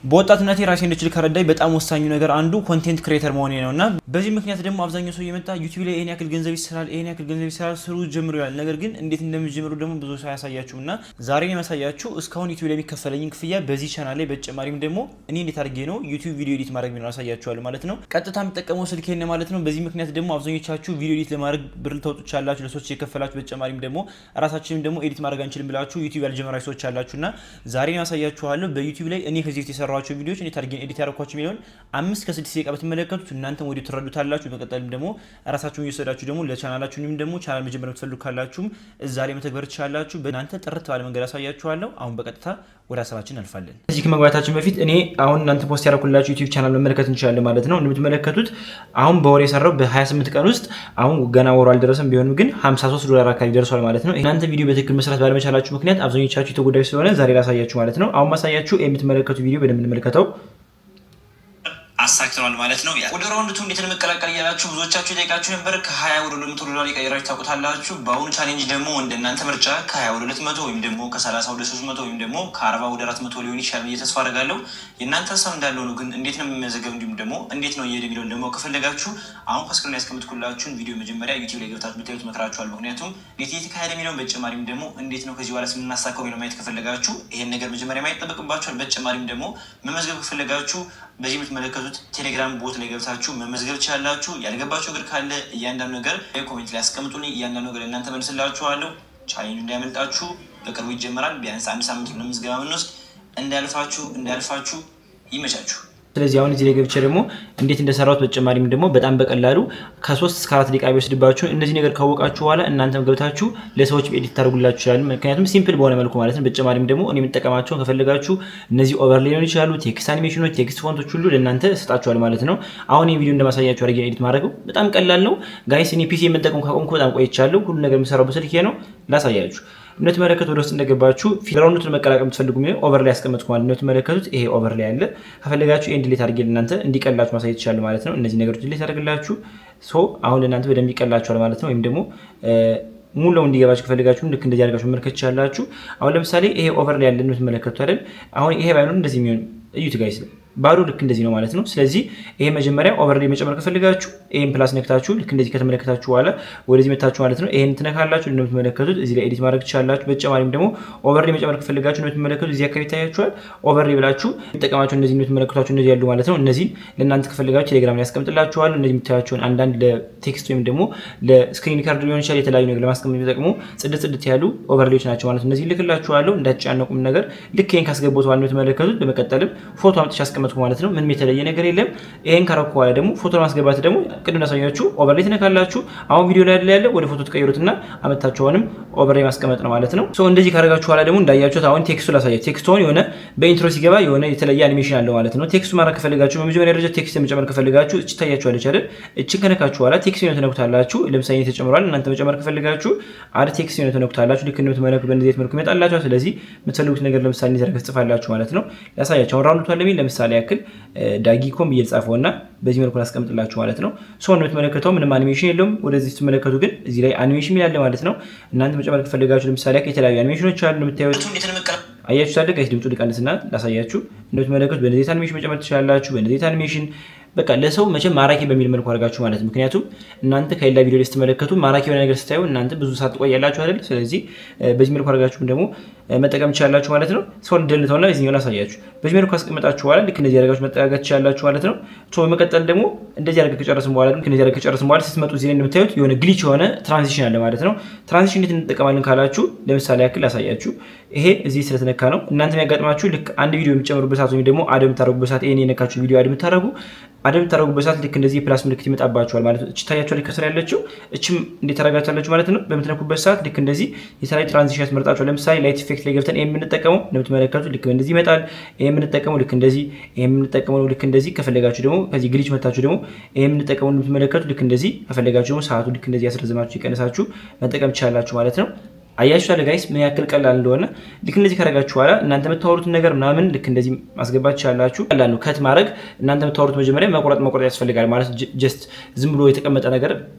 በወጣትነቴ ራሴን እንድችል ከረዳኝ በጣም ወሳኙ ነገር አንዱ ኮንቴንት ክሬተር መሆኔ ነውና በዚህ ምክንያት ደግሞ አብዛኛው ሰው እየመጣ ዩቲዩብ ላይ ይሄን ያክል ገንዘብ ይሰራል ስሩ ጀምሩ ይላል። ነገር ግን እንዴት እንደምትጀምሩ ደግሞ ብዙ ሰው ያሳያችሁና ዛሬ ነው የማሳያችሁ እስካሁን ዩቲዩብ ላይ የሚከፈለኝን ክፍያ በዚህ ቻናል ላይ በተጨማሪም ደግሞ እኔ እንዴት አድርጌ ነው ዩቲዩብ ቪዲዮ ኤዲት ማድረግ ነው አሳያችኋለሁ ማለት ነው። ቀጥታ የምጠቀመው ስልኬን ማለት ነው። በዚህ ምክንያት ደግሞ አብዛኞቻችሁ ቪዲዮ ኤዲት ለማድረግ ብር ልታወጡቻላችሁ ለሰዎች የከፈላችሁ በተጨማሪም ደግሞ ራሳችንም ደግሞ ኤዲት ማድረግ አንችልም ብላችሁ ዩቲዩብ ያልጀመራችሁ ሰዎች አላችሁና ዛሬ ነው ያሳያችኋለሁ በዩቲዩብ ላይ እኔ ከዚህ በፊት የሰራኋቸው ቪዲዮዎች እኔ ታርጌት ኤዲት ያደረኳችሁ ሚሊዮን 5 ከ6 ደቂቃ በተመለከቱት እናንተም ወዲህ ትረዱታላችሁ። በቀጣይም ደግሞ ራሳችሁን እየወሰዳችሁ ደግሞ ለቻናላችሁንም ደግሞ ቻናል መጀመር የምትፈልጉ ካላችሁም እዛ ላይ መተግበር ትችላላችሁ። በእናንተ ጥርት ባለ መንገድ አሳያችኋለሁ። አሁን በቀጥታ ወደ ሀሳባችን እናልፋለን። እዚህ ከመግባታችን በፊት እኔ አሁን እናንተ ፖስት ያደረኩላችሁ ዩቲዩብ ቻናል መመልከት እንችላለን ማለት ነው። እንደምትመለከቱት አሁን በወር የሰራው በ28 ቀን ውስጥ አሁን ገና ወሩ አልደረሰም ቢሆንም ግን $53 አካባቢ ደርሷል ማለት ነው። እናንተ ቪዲዮ በትክክል መስራት ባለመቻላችሁ ምክንያት አብዛኞቻችሁ የተጎዳችሁ ስለሆነ ዛሬ ላሳያችሁ ማለት ነው። አሁን ማሳያችሁ የምትመለከቱ ቪዲዮ በደንብ እንመልከተው አሳክተናል ማለት ነው። ወደ ራውንድ 2 እንዴት እንመቀላቀል እያላችሁ ብዙዎቻችሁ ጠይቃችሁ ነበር። ከ20 ወደ $200 ይቀይራችሁ ታውቁታላችሁ። በአሁኑ ቻሌንጅ ደግሞ እንደናንተ ምርጫ ከ20 ወደ 200 ወይም ደግሞ ከ30 ወደ 300 ወይም ደግሞ ከ40 ወደ 400 ሊሆን ይችላል ብዬ ተስፋ አደርጋለሁ። የእናንተ ሀሳብ እንዳለው ነው። ግን እንዴት ነው የሚመዘገብ እንዲሁም ደግሞ እንዴት ነው እየሄደ የሚለውን ደግሞ ከፈለጋችሁ አሁን ከስክሪን ላይ ያስቀምጥኩላችሁን ቪዲዮ መጀመሪያ ዩቲዩብ ላይ ገብታችሁ ብታዩት መክራችኋል። ምክንያቱም እንዴት እየተካሄደ የሚለውን በተጨማሪም ደግሞ እንዴት ነው ከዚህ በኋላ ስናሳካው የሚለው ማየት ከፈለጋችሁ ይሄን ነገር መጀመሪያ ማየት ይጠበቅባችኋል። በተጨማሪም ደግሞ መመዝገብ ከፈለጋችሁ በዚህ የምትመለከቱት ቴሌግራም ቦት ላይ ገብታችሁ መመዝገብ ትችላላችሁ። ያልገባችሁ ነገር ካለ እያንዳንዱ ነገር ኮሜንት ላይ አስቀምጡልኝ። እያንዳንዱ ነገር እናንተ መልስላችኋለሁ። ቻሌንጁ እንዳያመልጣችሁ፣ በቅርቡ ይጀምራል። ቢያንስ 1 ሳምንት ነው ምዝገባ የምንወስድ። እንዳያልፋችሁ። ይመቻችሁ። ስለዚህ አሁን እዚህ ላይ ገብቼ ደግሞ እንዴት እንደሰራሁት በተጨማሪም ደግሞ በጣም በቀላሉ ከ3 እስከ 4 ደቂቃ ቢወስድባችሁ እነዚህ ነገር ካወቃችሁ በኋላ እናንተም ገብታችሁ ለሰዎች ኤዲት ታደርጉላችሁ ይችላል። ምክንያቱም ሲምፕል በሆነ መልኩ ማለት ነው። በተጨማሪም ደግሞ እኔ የምጠቀማቸውን ከፈለጋችሁ እነዚህ ኦቨርሌይ ሊሆን ይችላሉ፣ ቴክስት አኒሜሽኖች፣ ቴክስት ፎንቶች ሁሉ ለእናንተ እሰጣችኋል ማለት ነው። አሁን ይሄ ቪዲዮ እንደማሳያችሁ አድርጌ ኤዲት ማድረገው በጣም ቀላል ነው ጋይስ። እኔ ፒሲ የምጠቀም ካቆምኩ በጣም ቆይቻለሁ። ሁሉ ነገር የምሰራው በስልኬ ነው። ላሳያችሁ። እንደምትመለከቱት ወደ ውስጥ እንደገባችሁ ፊልራውንዱን መቀላቀል የምትፈልጉ ነው ኦቨርሌይ ያስቀመጥኩ ማለት ነው። እንደምትመለከቱት ይሄ ኦቨርሌይ አለ። ከፈለጋችሁ ኤንድ ዲሊት አድርጌ ለእናንተ እንዲቀላችሁ ማሳየት ይችላል ማለት ነው። እነዚህ ነገሮች ዲሊት አድርግላችሁ አሁን ለእናንተ በደንብ ይቀላችኋል ማለት ነው። ወይም ደግሞ ሙሉ እንዲገባችሁ ከፈለጋችሁ ልክ እንደዚህ አድርጋችሁ መመልከት ይችላላችሁ። አሁን ለምሳሌ ይሄ ኦቨርሌይ ያለ እንደምትመለከቱት አይደል? አሁን ይሄ ባይሆን እንደዚህ የሚሆን እዩት ጋይስ፣ ባዶ ልክ እንደዚህ ነው ማለት ነው። ስለዚህ ይሄ መጀመሪያ ኦቨርሌይ መጨመር ከፈለጋችሁ ይሄን ፕላስ ነክታችሁ ልክ እንደዚህ ከተመለከታችሁ በኋላ ወደዚህ መታችሁ ማለት ነው። ይሄን ትነካላችሁ። እንደምትመለከቱት እዚህ ላይ ኤዲት ማድረግ ትችላላችሁ። በተጨማሪም ደግሞ ኦቨርሌይ መጨመር ከፈለጋችሁ እንደምትመለከቱት እዚህ አካባቢ ታያችኋል። ኦቨርሌይ ብላችሁ ተጠቀማችሁ እነዚህ እንደምትመለከቷቸው እነዚህ ያሉ ማለት ነው። እነዚህን ለእናንተ ከፈለጋችሁ ቴሌግራም ላይ ያስቀምጥላችኋል። እነዚህ የምታያቸውን አንዳንድ ለቴክስት ወይም ደግሞ ለስክሪን ካርድ ሊሆን ይችላል የተለያዩ ነገር ለማስቀመጥ የሚጠቅሙ ጽድት ያሉ ኦቨርሌዮች ናቸው ማለት ነው። እነዚህ ልክላችኋለሁ። እንዳትጫነቁም ነገር ልክ ይሄን ካስገቡት በኋላ እንደምትመለከቱት በመቀጠልም ፎቶ አምጥቼ አስቀምጥኩ ማለት ነው። ምንም የተለየ ነገር የለም። ይሄን ካረኩ በኋላ ደግሞ ፎቶ ማስገባት ደግሞ ቅድም እንዳሳያችሁ ኦቨርሌይ ትነካላችሁ። አሁን ቪዲዮ ላይ ያለ ወደ ፎቶ ተቀይሩትና አመጣችሁንም ኦቨርሌይ ማስቀመጥ ነው ማለት ነው። እንደዚህ ካረጋችሁ በኋላ ደግሞ እንዳያችሁት አሁን ቴክስቱ ላሳያችሁ። ቴክስቱን የሆነ በኢንትሮ ሲገባ የሆነ የተለየ አኒሜሽን አለው ማለት ነው። ቴክስቱ ማድረግ ከፈለጋችሁ በመጀመሪያ ደረጃ ቴክስት መጨመር ከፈለጋችሁ እቺ ታያችኋለች አይደል? እቺን ከነካችሁ በኋላ ቴክስት ነው ተነኩታላችሁ። ለምሳሌ ተጨምሯል። እናንተ መጨመር ከፈለጋችሁ አድ ቴክስት ነው ተነኩታላችሁ። ልክ እንደምትመለከቱት በእንደዚህ መልኩ ይመጣላችሁ። ስለዚህ የምትፈልጉት ነገር ለምሳሌ እንደዚህ ጽፋላችሁ ማለት ነው። ያሳያችሁ አሁን ራውንድ ቷል ለምሳሌ ያክል ዳጊኮም እየጻፈውና በዚህ መልኩ አስቀምጥላችሁ ማለት ነው። እንደምትመለከተው ምንም አኒሜሽን የለውም። ወደዚህ ስትመለከቱ ግን እዚህ ላይ አኒሜሽን ይላል ማለት ነው። እናንተ መጨመር ከፈለጋችሁ ለምሳሌ የተለያዩ አኒሜሽኖች አሉ እንደምታዩት። አያችሁ ታዲያ ጋይስ ድምፁ ሊቀንስና ላሳያችሁ። እንደምትመለከቱት በእንደዚህ አኒሜሽን መጨመር ትችላላችሁ። በእንደዚህ አኒሜሽን በቃ ለሰው መቼም ማራኪ በሚል መልኩ አድርጋችሁ ማለት ነው። ምክንያቱም እናንተ ከሌላ ቪዲዮ ላይ ስትመለከቱ ማራኪ የሆነ ነገር ስታዩ እናንተ ብዙ ሰዓት ትቆያላችሁ አይደል? ስለዚህ በዚህ መልኩ አድርጋችሁ ደግሞ መጠቀም ትችላላችሁ ማለት ነው። ሰውን ደልተውና እዚህኛው ላሳያችሁ። በዚህ መልኩ አስቀምጣችሁ በኋላ ልክ እንደዚህ አድርጋችሁ መጠጋጋት ትችላላችሁ ማለት ነው። በመቀጠል ደግሞ እንደዚህ አድርገን ከጨረስን በኋላ ልክ እንደዚህ አድርገን ከጨረስን በኋላ ስትመጡ እዚህ ላይ እንደምታዩት የሆነ ግሊች የሆነ ትራንዚሽን አለ ማለት ነው። ትራንዚሽን እንዴት እንጠቀማለን ካላችሁ ለምሳሌ ያክል ላሳያችሁ። ይሄ እዚህ ስለተነካ ነው። እናንተ የሚያጋጥማችሁ ልክ አንድ ቪዲዮ የሚጨምሩበት ሰዓት ወይም ደግሞ አድ የምታደርጉበት ሰዓት ይሄን የነካችሁ ቪዲዮ አድ የምታደርጉበት ሰዓት ልክ እንደዚህ ፕላስ ምልክት ይመጣባችኋል ማለት ነው። እቺ ታያችኋል ከስር ያለችው እቺም እንዴት ታረጋቻላችሁ ማለት ነው። በምትነኩበት ሰዓት ልክ እንደዚህ የተለያዩ ትራንዚሽን ያስመርጣችኋል። ለምሳሌ ላይት ኢፌክት ላይ ገብተን የምንጠቀመው እንደምትመለከቱት ልክ እንደዚህ ይመጣል። የምንጠቀመው ልክ እንደዚህ፣ የምንጠቀመው ልክ እንደዚህ። ከፈለጋችሁ ደግሞ ከዚህ ግሊች መታችሁ ደግሞ የምንጠቀመው እንደምትመለከቱት ልክ እንደዚህ። ከፈለጋችሁ ደግሞ ሰዓቱ ልክ እንደዚህ ያስረዝማችሁ ይቀንሳችሁ መጠቀም ትችላላችሁ ማለት ነው። አያችሁ ታዲያ ጋይስ ምን ያክል ቀላል እንደሆነ። ልክ እንደዚህ ካረጋችሁ በኋላ እናንተ የምታወሩትን ነገር ምናምን ልክ እንደዚህ ማስገባት ትችላላችሁ። ቀላል ነው። ከት ማድረግ እናንተ የምታወሩት መጀመሪያ መቆረጥ ያስፈልጋል ማለት ጀስት ዝም ብሎ የተቀመጠ ነገር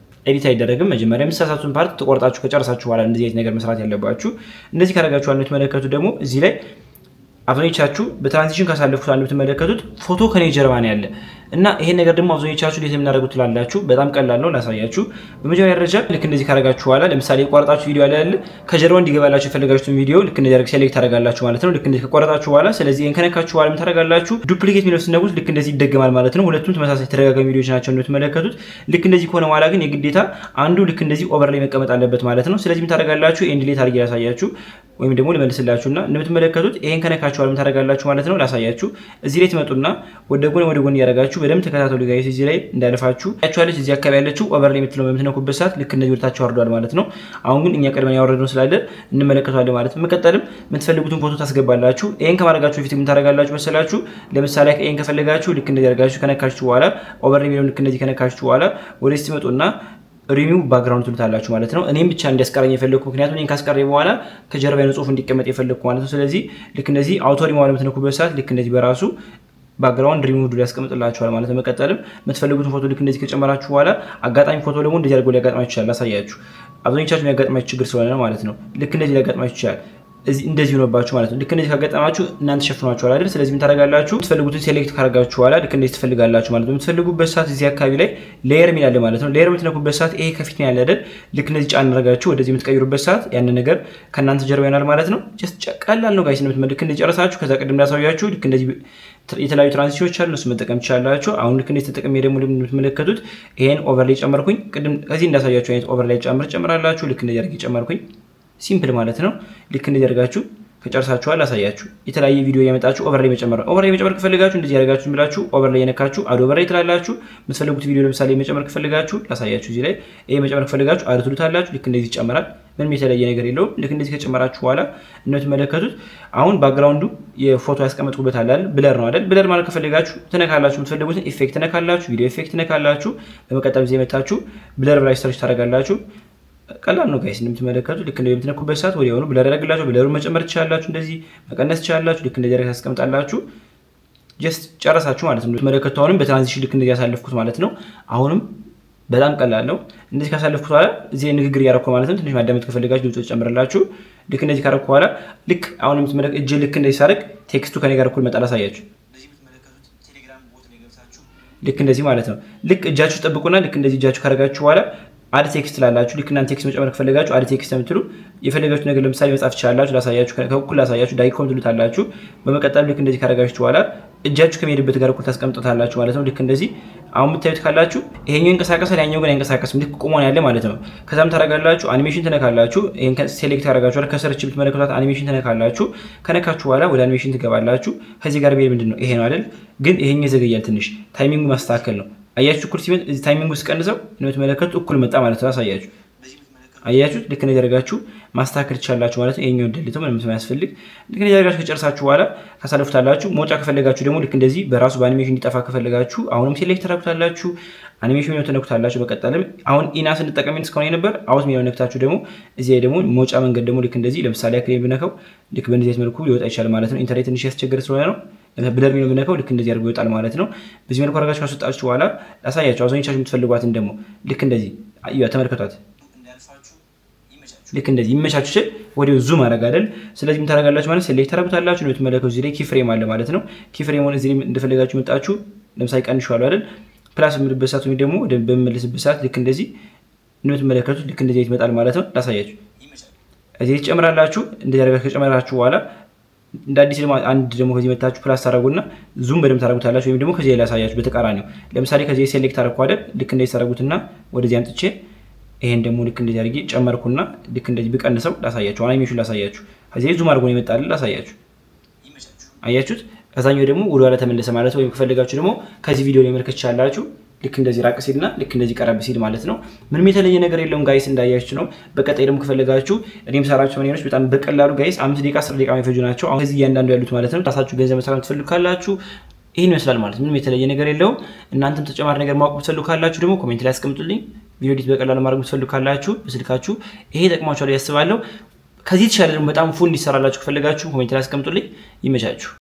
ኤዲት አይደረግም። መጀመሪያ የምትሳሳቱን ፓርት ተቆርጣችሁ ከጨረሳችሁ በኋላ እንደዚህ አይነት ነገር መስራት ያለባችሁ። እንደዚህ ካረጋችሁ በኋላ የምትመለከቱት ደግሞ እዚህ ላይ አብዛኞቻችሁ በትራንዚሽን ካሳለፍኩት አንዱ የምትመለከቱት ፎቶ ከኔ ጀርባ ነው ያለ እና ይሄን ነገር ደግሞ አብዛኞቻችሁ እንዴት የምናደርጉት ትላላችሁ። በጣም ቀላል ነው ላሳያችሁ። በመጀመሪያ ደረጃ ልክ እንደዚህ ካረጋችሁ በኋላ ለምሳሌ የቋረጣችሁ ቪዲዮ አለ አይደል? ከጀርባ እንዲገባላችሁ የፈለጋችሁትን ቪዲዮ ልክ እንደዚህ አድርጋችሁ ሴሌክት ታደርጋላችሁ ማለት ነው። ልክ እንደዚህ ከቋረጣችሁ በኋላ ስለዚህ ይሄን ከነካችሁ በኋላ ምን ታደርጋላችሁ? ዱፕሊኬት የሚለው ስትነኩት ልክ እንደዚህ ይደገማል ማለት ነው። ሁለቱም ተመሳሳይ ተደጋጋሚ ቪዲዮዎች ናቸው እንደምትመለከቱት። ልክ እንደዚህ ከሆነ በኋላ ግን የግዴታ አንዱ ልክ እንደዚህ ኦቨር ላይ መቀመጥ አለበት ማለት ነው። ስለዚህ ምን ታደርጋላችሁ? ኤንድ ሌት አድርጌ ላሳያችሁ ወይም ደግሞ ልመልስላችሁና እንደምትመለከቱት ይሄን ከነካችሁ በኋላ ምን ታደርጋላችሁ ማለት ነው። ላሳያችሁ። እዚህ ላይ ትመጡና ወደ ጎን እያደረጋችሁ በደንብ ተከታተሉ ጋይስ። እዚህ ላይ እንዳልፋችሁ ያቻለች እዚህ አካባቢ ያለችው ኦቨር ላይ የምትለው በምትነኩበት ሰዓት ልክ እንደዚህ ወደታችሁ ወርዷል ማለት ነው። አሁን ግን እኛ ቀድመን ያወረድነው ስላለ እንመለከታለን ማለት ነው። መቀጠልም የምትፈልጉትን ፎቶ ታስገባላችሁ። ይሄን ከማድረጋችሁ በፊት ምን ታደርጋላችሁ መሰላችሁ? ለምሳሌ ይሄን ከፈለጋችሁ ልክ እንደዚህ አድርጋችሁ ከነካችሁ በኋላ ኦቨር ላይ የሚለው ልክ እንደዚህ ከነካችሁ በኋላ ወደዚህ ትመጡና ሪሚው ባክግራውንድ ትሉታላችሁ ማለት ነው። እኔም ብቻ እንዲያስቀረኝ የፈለኩ ምክንያቱም እኔን ካስቀረኝ በኋላ ከጀርባ የሆነ ጽሁፍ እንዲቀመጥ የፈለኩ ማለት ነው። ስለዚህ ልክ እንደዚህ አውቶ ሪሙቭ የምትነኩበት ሰዓት ልክ እንደዚህ በራሱ ባክግራውንድ ሪሙቭ ያስቀምጥላችኋል ማለት ነው። መቀጠልም የምትፈልጉትን ፎቶ ልክ እንደዚህ ከጨመራችሁ በኋላ አጋጣሚ ፎቶ ደግሞ እንደዚህ አድርጎ ሊያጋጥማችሁ ይችላል። ላሳያችሁ። አብዛኞቻችሁ የሚያጋጥማችሁ ችግር ስለሆነ ነው ማለት ነው። ልክ እንደዚህ ሊያጋጥማችሁ ይችላል። እንደዚህ ሆነባችሁ ማለት ነው። ልክ እንደዚህ ካጋጠማችሁ እናንተ ሸፍኗችኋል አይደል? ስለዚህ ምን ታደርጋላችሁ? የምትፈልጉትን ሴሌክት ካደረጋችሁ በኋላ ልክ እንደዚህ ትፈልጋላችሁ ማለት ነው። የምትፈልጉበት ሰዓት እዚህ አካባቢ ላይ ሌየር የሚል አለ ማለት ነው። ሌየር የምትነኩበት ሰዓት ይሄ ከፊት ነው ያለ አይደል? ልክ እንደዚህ ጫን አድርጋችሁ ወደዚህ የምትቀይሩበት ሰዓት ያንን ነገር ከእናንተ ጀርባ ይሆናል ማለት ነው። ጀስት ቀላል ነው ጋይስ። ልክ እንደዚህ ጨረሳችሁ። ከዛ ቅድም እንዳሳያችሁ ልክ እንደዚህ የተለያዩ ትራንዚሽኖች አሉ፣ እነሱ መጠቀም ትችላላችሁ። አሁን ልክ እንደዚህ ተጠቅሜ ደግሞ የምትመለከቱት ይሄን ኦቨር ላይ ጨመርኩኝ። ቅድም ከዚህ እንዳሳያችሁ አይነት ኦቨር ላይ ጨምራላችሁ። ልክ እንደዚህ አድርጌ ጨመርኩኝ። ሲምፕል ማለት ነው። ልክ እንደዚህ አድርጋችሁ ከጨርሳችኋል አሳያችሁ። የተለያየ ቪዲዮ እያመጣችሁ ኦቨር ላይ መጨመር ከፈልጋችሁ እንደዚህ ያደርጋችሁ ብላችሁ ኦቨር ላይ የነካችሁ አድ ኦቨር ላይ ትላላችሁ። የምትፈልጉት ቪዲዮ ለምሳሌ መጨመር ከፈልጋችሁ ላሳያችሁ። እዚህ ላይ ይሄ መጨመር ከፈልጋችሁ አድ ትሉታላችሁ። ልክ እንደዚህ ይጨመራል። ምንም የተለየ ነገር የለውም። ልክ እንደዚህ ከጨመራችሁ በኋላ እንደምትመለከቱት አሁን ባክግራውንዱ የፎቶ ያስቀመጥኩበት አለ አይደል? ብለር ነው አይደል? ብለር ማለት ከፈልጋችሁ ትነካላችሁ። የምትፈልጉትን ኢፌክት ትነካላችሁ፣ ቪዲዮ ኢፌክት ትነካላችሁ። በመቀጠል ጊዜ መታችሁ ብለር ብላችሁ ሰርች ታደርጋላችሁ። ቀላል ነው ጋይስ። እንደምትመለከቱት ልክ እንደዚህ የምትነኩበት ሰዓት ወዲያውኑ ብለር ያደርግላችሁ። ብለሩን መጨመር ትችላላችሁ፣ እንደዚህ መቀነስ ትችላላችሁ። ልክ እንደዚህ አድርጋችሁ ታስቀምጣላችሁ። ጀስት ጨረሳችሁ ማለት ነው። እንደምትመለከቱት አሁንም በትራንዚሽን ልክ እንደዚህ ያሳለፍኩት ማለት ነው። አሁንም በጣም ቀላል ነው። እንደዚህ ካሳለፍኩት በኋላ እዚህ ንግግር እያደረኩ ማለት ነው። ትንሽ ማዳመጥ ከፈልጋችሁ ድምጽ ጨምርላችሁ። ልክ እንደዚህ ካደረኩ በኋላ ልክ አሁን የምትመለከቱት እጅ ልክ እንደዚህ ሳደርግ ቴክስቱ ከኔ ጋር እኩል መጣል አሳያችሁ። ልክ እንደዚህ ማለት ነው። ልክ እጃችሁ ጠብቁና ልክ እንደዚህ እጃችሁ ካደረጋችሁ በኋላ አድ ቴክስት ላላችሁ ልክ እናንተ ቴክስት መጨመር ከፈለጋችሁ አድ ቴክስት የምትሉ የፈለጋችሁ ነገር ለምሳሌ መጻፍ ትችላላችሁ። ላሳያችሁ ከእኩል ላሳያችሁ ዳይኮም ትሉታላችሁ። በመቀጠል ልክ እንደዚህ ካደረጋችሁ በኋላ እጃችሁ ከሚሄድበት ጋር እኩል ታስቀምጡታላችሁ ማለት ነው። ልክ እንደዚህ አሁን የምታዩት ካላችሁ ይሄኛው ይንቀሳቀሳል፣ ያኛው ግን አይንቀሳቀስም። ልክ ቆሞ ያለ ማለት ነው። ከዛም ታደርጋላችሁ አኒሜሽን ትነካላችሁ። ይሄን ሴሌክት ታደርጋችሁ ከሰርች ብትመለከቱት አኒሜሽን ትነካላችሁ። ከነካችሁ በኋላ ወደ አኒሜሽን ትገባላችሁ። ከዚህ ጋር ቢሄድ ምንድነው ይሄ ነው አይደል? ግን ይሄኛው ይዘገያል ትንሽ። ታይሚንጉ ማስተካከል ነው። አያችሁ እኩል ሲመጣ እዚህ ታይሚንግ ውስጥ ቀንሰው እንደምትመለከቱት እኩል መጣ ማለት ነው። አሳያችሁ። አያችሁት? ልክ እንደዚህ አድርጋችሁ ማስተካከል ትችላላችሁ ማለት ነው። ይሄኛው ደልተው ምንም ሳያስፈልግ ልክ እንደዚህ አድርጋችሁ ከጨርሳችሁ በኋላ ታሳልፉታላችሁ። መውጫ ከፈለጋችሁ ደግሞ ልክ እንደዚህ በራሱ በአኒሜሽን እንዲጠፋ ከፈለጋችሁ አሁንም ሴሌክት ታደርጉታላችሁ። አኒሜሽን ነው ተነኩታላችሁ። በቀጠልም አሁን ኢናስ እንጠቀመን እስካሁን የነበር አውት ሚለው ነክታችሁ ደግሞ እዚህ ላይ ደግሞ መውጫ መንገድ ደግሞ ልክ እንደዚህ ለምሳሌ አክሬን ብነካው ልክ በእንደዚህ መልኩ ሊወጣ ይችላል ማለት ነው። ኢንተርኔት ትንሽ ያስቸገረ ስለሆነ ነው። ብለር ሚለው ብነካው ልክ እንደዚህ አድርጎ ይወጣል ማለት ነው። በዚህ መልኩ አድርጋችሁ ካስወጣችሁ በኋላ ላሳያችሁ። አብዛኞቻችሁ የምትፈልጓትን ደግሞ ልክ እንደዚህ ተመልከቷት። ልክ እንደዚህ ይመቻችሁ ወዲያው ዙም አደረግ አይደል? ስለዚህ ምን ታደርጋላችሁ ማለት ሴሌክት ታደርጉታላችሁ። ነው የምትመለከቱት እዚህ ላይ ኪ ፍሬም አለ ማለት ነው። ኪ ፍሬም ሆነ እዚህ እንደፈለጋችሁ መጣችሁ ለምሳሌ ቀንሻለሁ አይደል? ፕላስ የምልበት ሰዓት ወይ ደግሞ ወደ በመመለስበት ሰዓት ልክ እንደዚህ ነው የምትመለከቱት። ልክ እንደዚህ ይመጣል ማለት ነው። ላሳያችሁ። እዚህ ትጨምራላችሁ። እንደዚህ አድርጋችሁ ከጨመራችሁ በኋላ እንደ አዲስ ደግሞ አንድ ደግሞ ከዚህ መታችሁ ፕላስ ታደርጉና ዙም በደምብ ታደርጉታላችሁ። ወይም ደግሞ ከዚህ ላይ ላሳያችሁ በተቃራኒው ለምሳሌ ከዚህ ሴሌክት አደረኩ አይደል? ልክ እንደዚህ ታደርጉትና ወደዚህ አምጥቼ ይሄን ደግሞ ልክ እንደዚህ አድርጌ ጨመርኩና ልክ እንደዚህ ብቀንሰው ላሳያችሁ። አኒሜሽን ላሳያችሁ። ከዚህ ዙም አድርጎ ነው ይመጣል። ላሳያችሁ። አያችሁት? ከዛኛው ደግሞ ወደ ኋላ ተመለሰ ማለት ወይም ከፈለጋችሁ ደግሞ ከዚህ ቪዲዮ ላይ መልከት ይችላልላችሁ። ልክ እንደዚህ ራቅ ሲልና ልክ እንደዚህ ቀረብ ሲል ማለት ነው። ምንም የተለየ ነገር የለውም ጋይስ፣ እንዳያችሁ ነው። በቀጣይ ደግሞ ከፈለጋችሁ እኔም ሰራችሁ ማንኛውስ በጣም በቀላሉ ጋይስ 5 ደቂቃ 10 ደቂቃ የሚፈጁ ናቸው። አሁን ከዚህ እያንዳንዱ ያሉት ማለት ነው። ራሳችሁ ገንዘብ መስራት ትፈልጉ ካላችሁ ይሄን ይመስላል ማለት ምንም የተለየ ነገር የለውም። እናንተም ተጨማሪ ነገር ማወቅ ትፈልጉ ካላችሁ ደግሞ ኮሜንት ላይ አስቀምጡልኝ። ቪዲዮ ኤዲት በቀላሉ ማድረግ ትፈልጉ ካላችሁ በስልካችሁ ይሄ ይጠቅማችኋል ያስባለሁ። ከዚህ የተሻለ ደግሞ በጣም ፉል እንዲሰራላችሁ ከፈለጋችሁ ኮሜንት ላይ አስቀምጡልኝ። ይመቻችሁ።